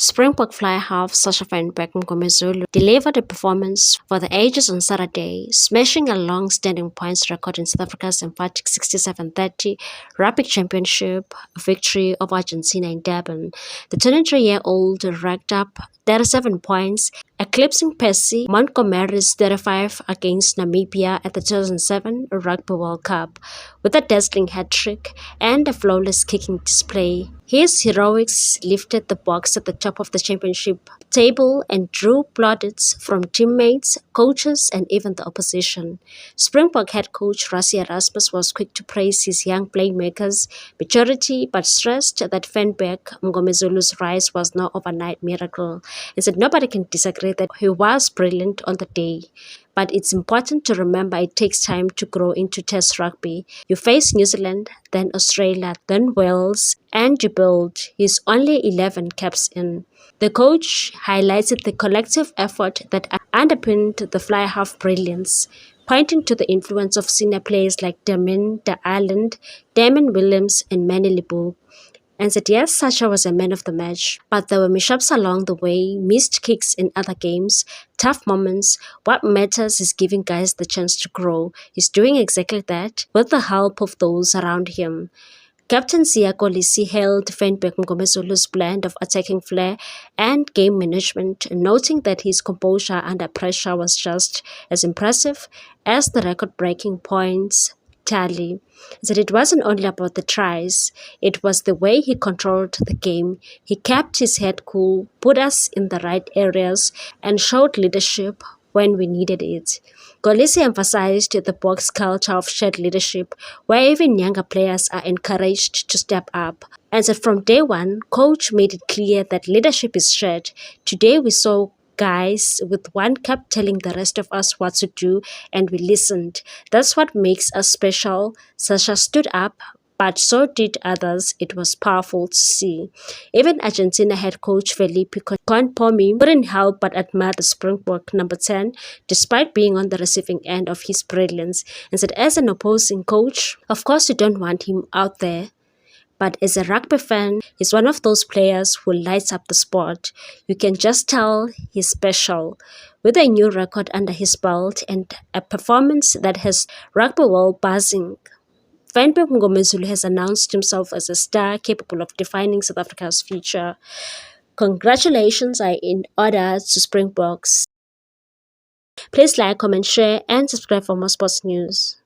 Springbok fly half Sasha van Beek Mngomezulu delivered a performance for the ages on Saturday, smashing a long-standing points record in South Africa's emphatic 67-30 Rugby Championship victory over Argentina in Durban. The 23-year-old racked up 37 points, eclipsing Percy Montgomery's 35 against Namibia at the 2007 Rugby World Cup. With a dazzling hat-trick and a flawless kicking display, his heroics lifted the Boks at the top of the championship table and drew plaudits from teammates, coaches, and even the opposition. Springbok head coach Rassie Erasmus was quick to praise his young playmakers' maturity, but stressed that Van Beek Mngomezulu's rise was no overnight miracle, and said nobody can disagree that he was brilliant on the day. But it's important to remember it takes time to grow into Test rugby. You face New Zealand, then Australia, then Wales, and you build his only 11 caps in. The coach highlighted the collective effort that underpinned the fly half brilliance, pointing to the influence of senior players like Damien de Ireland, Damon Williams, and Manny Libbok, and said yes, Sasha was a man of the match, but there were mishaps along the way, missed kicks in other games, tough moments. What matters is giving guys the chance to grow. He's doing exactly that with the help of those around him. Captain Siya Kolisi hailed Van Beek Mngomezulu's blend of attacking flair and game management, noting that his composure under pressure was just as impressive as the record-breaking points tally. That it wasn't only about the tries, it was the way he controlled the game. He kept his head cool, put us in the right areas, and showed leadership when we needed it. Kolisi emphasized the Boks culture of shared leadership, where even younger players are encouraged to step up. And so from day one, coach made it clear that leadership is shared. Today we saw guys with one cap telling the rest of us what to do, and we listened. That's what makes us special. Sasha stood up, but so did others. It was powerful to see. Even Argentina head coach Felipe Conpomi couldn't help but admire the Springbok number 10, despite being on the receiving end of his brilliance, and said as an opposing coach, of course you don't want him out there. But as a rugby fan, he's one of those players who lights up the sport. You can just tell he's special. With a new record under his belt and a performance that has rugby world buzzing, Van Beek Mngomezulu has announced himself as a star capable of defining South Africa's future. Congratulations are in order to Springboks. Please like, comment, share, and subscribe for more sports news.